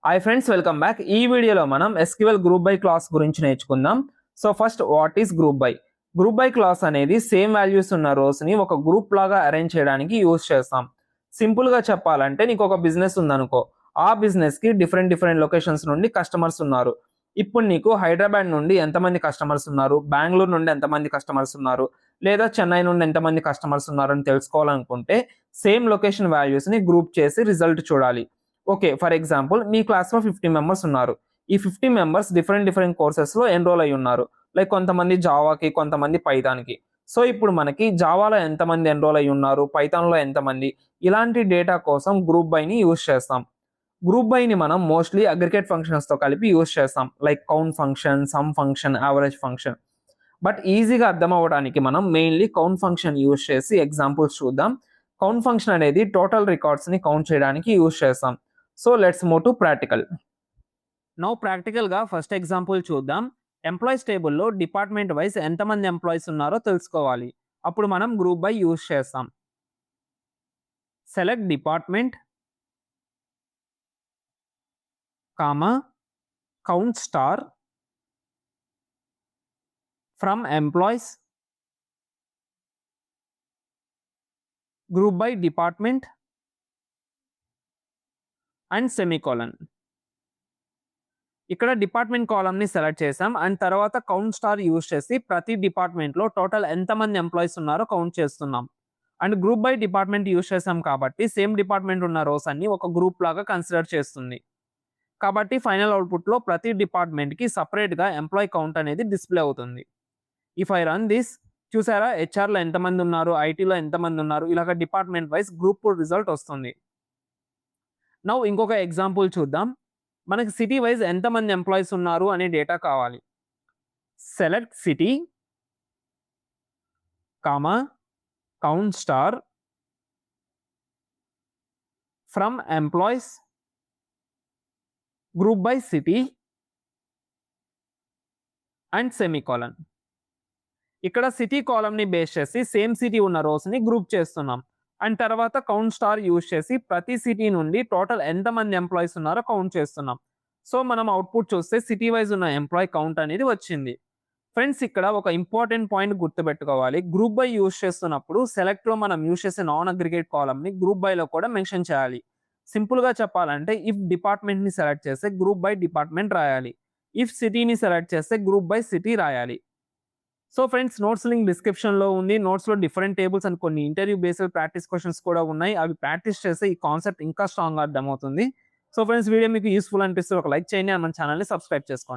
Hi friends, welcome back. ఈ వీడియోలో మనం SQL గ్రూప్ బై క్లాస్ గురించి నేర్చుకుందాం. So first, what is group by? Group by class అనేది సేమ్ వాల్యూస్ ఉన్న రోస్ ని ఒక గ్రూప్ లాగా అరేంజ్ చేయడానికి యూజ్ చేస్తాం. సింపుల్ గా చెప్పాలంటే, నీకు ఒక బిజినెస్ ఉందనుకో, ఆ బిజినెస్ కి డిఫరెంట్ లొకేషన్స్ నుండి కస్టమర్స్ ఉన్నారు. ఇప్పుడు నీకు హైదరాబాద్ నుండి ఎంతమంది కస్టమర్స్ ఉన్నారు, బెంగళూరు నుండి ఎంతమంది కస్టమర్స్ ఉన్నారు, లేదా చెన్నై నుండి ఎంతమంది కస్టమర్స్ ఉన్నారు అని తెలుసుకోవాలనుకుంటే సేమ్ లొకేషన్ వాల్యూస్ ని గ్రూప్ చేసి రిజల్ట్ చూడాలి. ఓకే, ఫర్ ఎగ్జాంపుల్ మీ క్లాస్లో 50 మెంబర్స్ ఉన్నారు. ఈ 50 మెంబర్స్ డిఫరెంట్ కోర్సెస్లో ఎన్రోల్ అయి ఉన్నారు. లైక్ కొంతమంది జావాకి, కొంతమంది పైథాన్కి. సో ఇప్పుడు మనకి జావాలో ఎంతమంది ఎన్రోల్ అయి ఉన్నారు, పైథాన్లో ఎంతమంది, ఇలాంటి డేటా కోసం గ్రూప్ బైని యూజ్ చేస్తాం. గ్రూప్ బైని మనం మోస్ట్లీ అగ్రిగేట్ ఫంక్షన్స్తో కలిపి యూజ్ చేస్తాం, like count function, sum function, average function. But ఈజీగా అర్థం అవ్వడానికి మనం మెయిన్లీ కౌంట్ ఫంక్షన్ యూజ్ చేసి ఎగ్జాంపుల్స్ చూద్దాం. కౌంట్ ఫంక్షన్ అనేది టోటల్ రికార్డ్స్ని కౌంట్ చేయడానికి యూజ్ చేస్తాం. So let's move to practical. Now ప్రాక్టికల్గా ఫస్ట్ ఎగ్జాంపుల్ చూద్దాం. ఎంప్లాయీస్ టేబుల్లో డిపార్ట్మెంట్ వైజ్ ఎంతమంది ఎంప్లాయీస్ ఉన్నారో తెలుసుకోవాలి. అప్పుడు మనం గ్రూప్ బై యూజ్ చేస్తాం. Select department, comma count star from employees, group by department and semicolon. ఇక్కడ డిపార్ట్మెంట్ కాలమ్ని సెలెక్ట్ చేసాం అండ్ తర్వాత కౌంట్ స్టార్ యూజ్ చేసి ప్రతి డిపార్ట్మెంట్లో టోటల్ ఎంతమంది ఎంప్లాయీస్ ఉన్నారో కౌంట్ చేస్తున్నాం. And group by department use చేసాం కాబట్టి సేమ్ డిపార్ట్మెంట్ ఉన్న రోస్ అన్ని ఒక గ్రూప్ లాగా కన్సిడర్ చేస్తుంది. కాబట్టి ఫైనల్ అవుట్పుట్లో ప్రతి డిపార్ట్మెంట్కి సపరేట్గా ఎంప్లాయీ కౌంట్ అనేది డిస్ప్లే అవుతుంది. ఇఫ్ ఐ రన్ దిస్, చూసారా హెచ్ఆర్లో ఎంతమంది ఉన్నారు, ఐటీలో ఎంతమంది ఉన్నారు, ఇలాగ డిపార్ట్మెంట్ వైజ్ గ్రూప్ రిజల్ట్ వస్తుంది. నౌ ఇంకొక ఎగ్జాంపుల్ చూద్దాం. మనకి సిటీ వైజ్ ఎంతమంది ఎంప్లాయీస్ ఉన్నారు అనే డేటా కావాలి. Select city, comma count star from employees, group by city and semicolon. ఇక్కడ సిటీ కాలమ్ని బేస్ చేసి సేమ్ సిటీ ఉన్న రోస్ని గ్రూప్ చేస్తున్నాం. అండ్ తర్వాత కౌంట్ స్టార్ యూజ్ చేసి ప్రతి సిటీ నుండి టోటల్ ఎంతమంది ఎంప్లాయీస్ ఉన్నారో కౌంట్ చేస్తున్నాం. సో మనం అవుట్పుట్ చూస్తే సిటీ వైజ్ ఉన్న ఎంప్లాయీ కౌంట్ అనేది వచ్చింది. ఫ్రెండ్స్, ఇక్కడ ఒక ఇంపార్టెంట్ పాయింట్ గుర్తుపెట్టుకోవాలి. గ్రూప్ బై యూజ్ చేస్తున్నప్పుడు సెలెక్ట్లో మనం యూజ్ చేసే నాన్ అగ్రిగేట్ కాలమ్ని గ్రూప్ బైలో కూడా మెన్షన్ చేయాలి. సింపుల్గా చెప్పాలంటే, ఇఫ్ డిపార్ట్మెంట్ని సెలెక్ట్ చేస్తే గ్రూప్ బై డిపార్ట్మెంట్ రాయాలి, ఇఫ్ సిటీని సెలెక్ట్ చేస్తే గ్రూప్ బై సిటీ రాయాలి. సో ఫ్రెండ్స్, నోట్స్ లింక్ డిస్క్రిప్షన్లో ఉంది. నోట్స్లో డిఫరెంట్ టేబుల్స్ అండ్ కొన్ని ఇంటర్వ్యూ బేస్డ్ ప్రాక్టీస్ క్వశ్చన్స్ కూడా ఉన్నాయి. అవి ప్రాక్టీస్ చేస్తే ఈ కాన్సెప్ట్ ఇంకా స్ట్రాంగ్గా అర్థమవుతుంది. సో ఫ్రెండ్స్, వీడియో మీకు యూస్ఫుల్ అనిపిస్తే ఒక లైక్ చేయండి అండ్ మన ఛానల్ని సబ్స్క్రైబ్ చేసుకోండి.